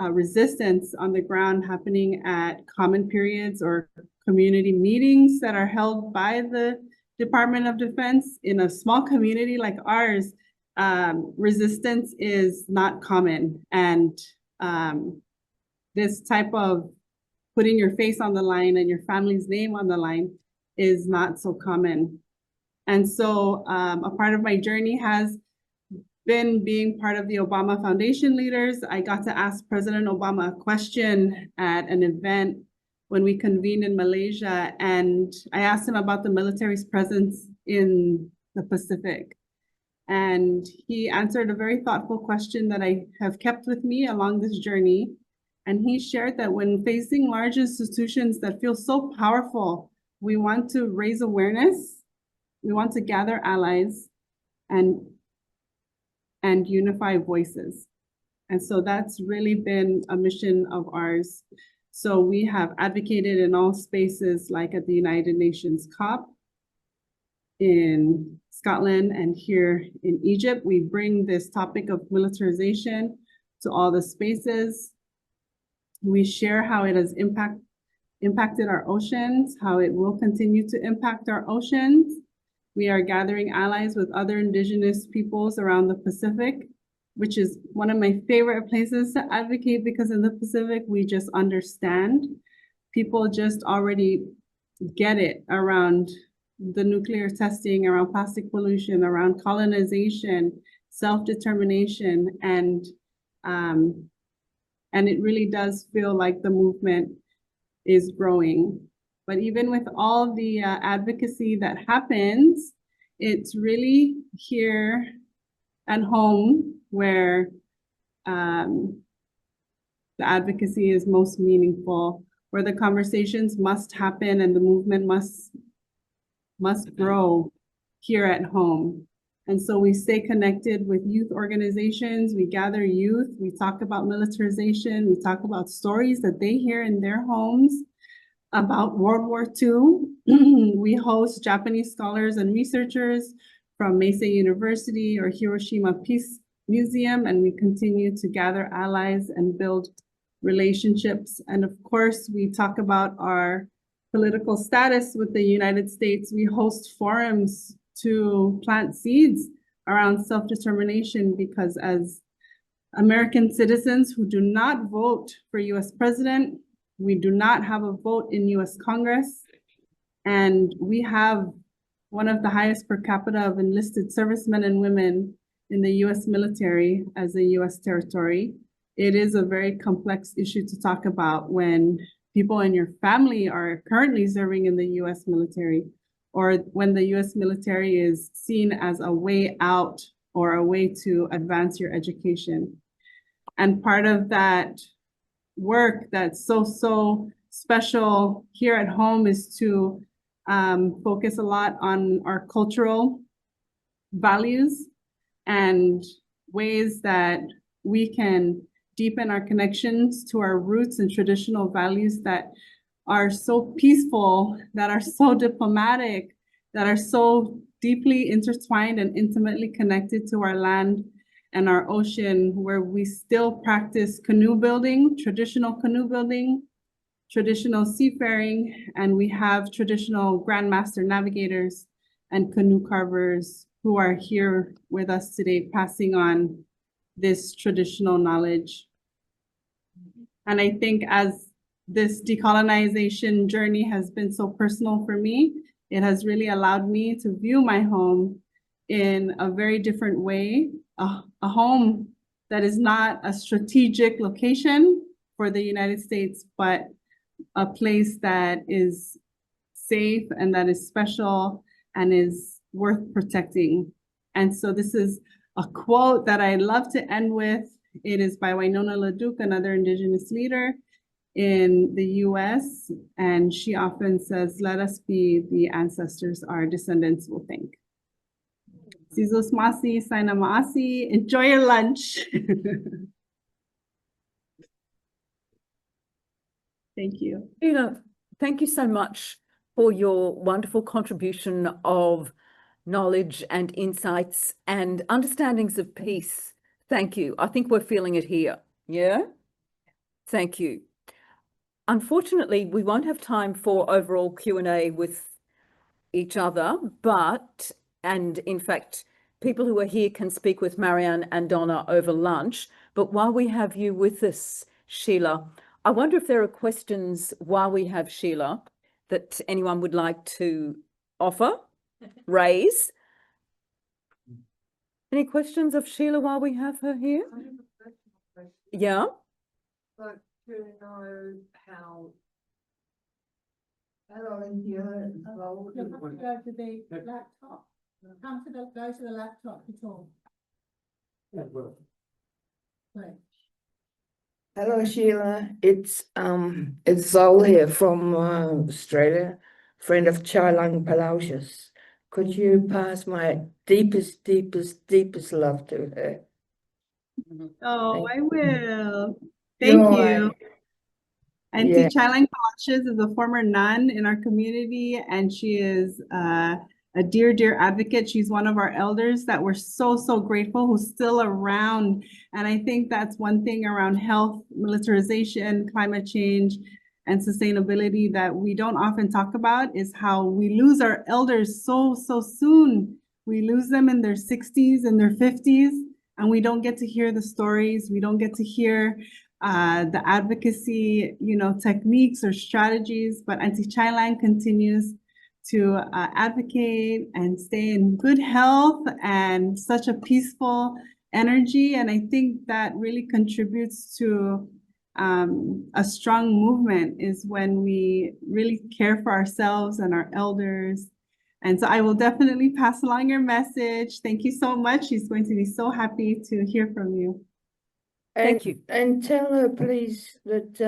resistance on the ground happening at common periods or community meetings that are held by the Department of Defense. In a small community like ours, resistance is not common. And this type of putting your face on the line and your family's name on the line is not so common. And so a part of my journey has been being part of the Obama Foundation leaders. I got to ask President Obama a question at an event when we convened in Malaysia, and I asked him about the military's presence in the Pacific. And he answered a very thoughtful question that I have kept with me along this journey. And he shared that when facing large institutions that feel so powerful, we want to raise awareness, we want to gather allies and unify voices. And so that's really been a mission of ours. So we have advocated in all spaces, like at the United Nations COP, in Scotland, and here in Egypt. We bring this topic of militarization to all the spaces. We share how it has impacted our oceans, how it will continue to impact our oceans. We are gathering allies with other indigenous peoples around the Pacific, which is one of my favorite places to advocate, because in the Pacific, we just understand. People just already get it around the nuclear testing, around plastic pollution, around colonization, self-determination, and it really does feel like the movement is growing. But even with all the advocacy that happens, it's really here at home where the advocacy is most meaningful, where the conversations must happen and the movement must grow here at home. And so we stay connected with youth organizations, we gather youth, we talk about militarization, we talk about stories that they hear in their homes about World War II. We host Japanese scholars and researchers from Meisei University or Hiroshima Peace Museum, and we continue to gather allies and build relationships. And of course, we talk about our political status with the United States. We host forums to plant seeds around self-determination, because as American citizens who do not vote for US president, we do not have a vote in US Congress, and we have one of the highest per capita of enlisted servicemen and women in the US military as a US territory. It is a very complex issue to talk about when people in your family are currently serving in the US military, or when the US military is seen as a way out or a way to advance your education. And part of that work that's so special here at home is to focus a lot on our cultural values and ways that we can deepen our connections to our roots and traditional values that are so peaceful, that are so diplomatic, that are so deeply intertwined and intimately connected to our land and our ocean, where we still practice canoe building, traditional seafaring, and we have traditional grandmaster navigators and canoe carvers who are here with us today, passing on this traditional knowledge. And I think as this decolonization journey has been so personal for me, it has really allowed me to view my home in a very different way, a home that is not a strategic location for the United States, but a place that is safe and that is special and is worth protecting. And so this is a quote that I love to end with. It is by Wainona LaDuke, another Indigenous leader in the US. And she often says, let us be the ancestors our descendants will thank. Sizos Masi, Saina Maasi, enjoy your lunch. Thank you. Sheila, thank you so much for your wonderful contribution of knowledge and insights and understandings of peace. Thank you. I think we're feeling it here. Yeah? Thank you. Unfortunately, we won't have time for overall Q&A with each other, and in fact, people who are here can speak with Marianne and Donna over lunch. But while we have you with us, Sheila, I wonder if there are questions while we have Sheila that anyone would like to offer, raise. Any questions of Sheila while we have her here? Yeah. But to know how. Hello, India. Hello. You'll have to go to the laptop. Go to the laptop at all. Right. Hello, Sheila. It's Zol here from Australia, friend of Charlang Palausius. Could you pass my deepest, deepest, deepest love to her? Oh, Thank I will. You're Thank right. you. Auntie Yeah. Chailang Palacios is a former nun in our community, and she is a dear, dear advocate. She's one of our elders that we're so, so grateful, who's still around. And I think that's one thing around health, militarization, climate change, and sustainability that we don't often talk about is how we lose our elders so, so soon. We lose them in their 60s and their 50s, and we don't get to hear the stories. We don't get to hear the advocacy, techniques or strategies, but Auntie Chailang continues to advocate and stay in good health and such a peaceful energy. And I think that really contributes to a strong movement is when we really care for ourselves and our elders. And so I will definitely pass along your message. Thank you so much. She's going to be so happy to hear from you. Thank you. And tell her, please, that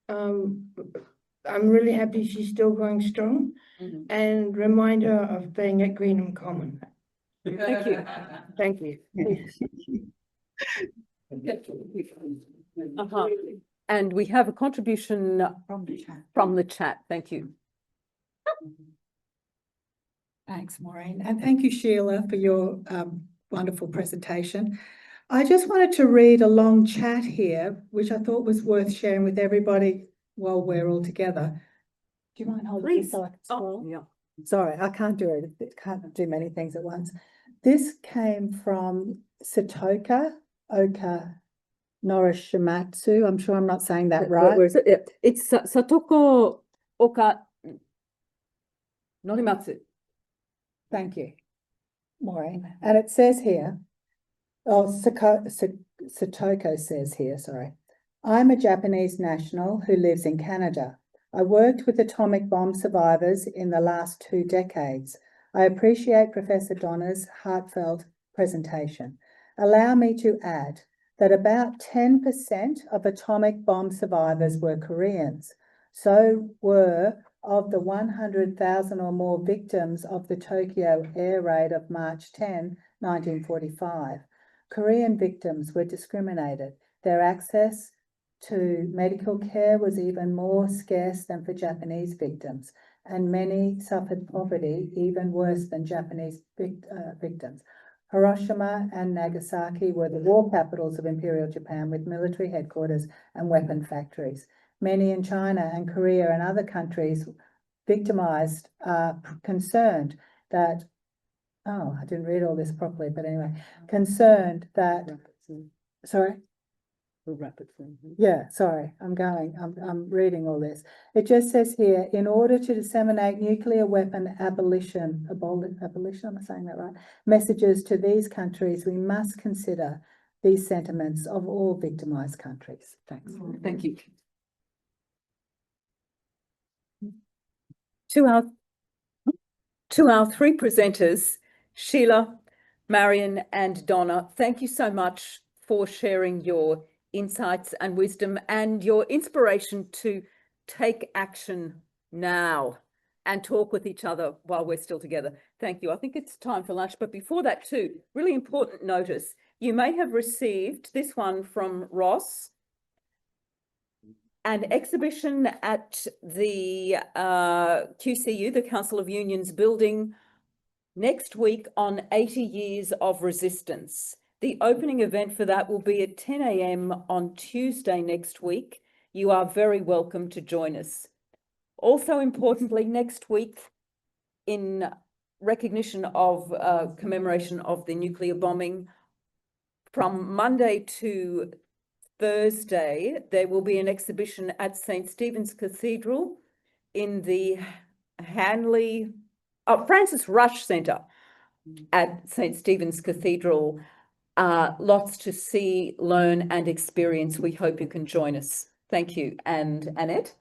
I'm really happy she's still going strong. Mhm. And remind her of being at Greenham Common. Thank you. Thank you. And we have a contribution from the chat. Thank you. Thanks, Maureen. And thank you, Sheila, for your wonderful presentation. I just wanted to read a long chat here, which I thought was worth sharing with everybody while we're all together. Do you mind holding this so I can scroll? Yeah. Sorry, I can't do it. I can't do many things at once. This came from Satoka Oka Norishimatsu. I'm sure I'm not saying that right. Where is it? Yeah. It's Satoko Oka Norimatsu. Thank you, Maureen. And it says here, Satoko says here, sorry. I'm a Japanese national who lives in Canada. I worked with atomic bomb survivors in the last 2 decades. I appreciate Professor Donna's heartfelt presentation. Allow me to add that about 10% of atomic bomb survivors were Koreans. So were of the 100,000 or more victims of the Tokyo air raid of March 10, 1945. Korean victims were discriminated. Their access to medical care was even more scarce than for Japanese victims, and many suffered poverty even worse than Japanese victims. Hiroshima and Nagasaki were the war capitals of Imperial Japan with military headquarters and weapon factories. Many in China and Korea and other countries victimized are concerned that, I didn't read all this properly, but anyway, concerned that, sorry? Yeah, sorry, I'm reading all this. It just says here, in order to disseminate nuclear weapon abolition, am I saying that right? Messages to these countries, we must consider these sentiments of all victimized countries. Thanks. Thank you. To our 3 presenters, Sheila, Marianne and Donna, thank you so much for sharing your insights and wisdom and your inspiration to take action now and talk with each other while we're still together. Thank you. I think it's time for lunch, but before that too, really important notice. You may have received this one from Ross, an exhibition at the QCU, the Council of Unions building, next week on 80 Years of Resistance. The opening event for that will be at 10 a.m. on Tuesday next week. You are very welcome to join us. Also importantly, next week, in recognition of commemoration of the nuclear bombing, from Monday to Thursday, there will be an exhibition at St. Stephen's Cathedral in the Francis Rush Centre at St. Stephen's Cathedral. Lots to see, learn and experience. We hope you can join us. Thank you. And Annette?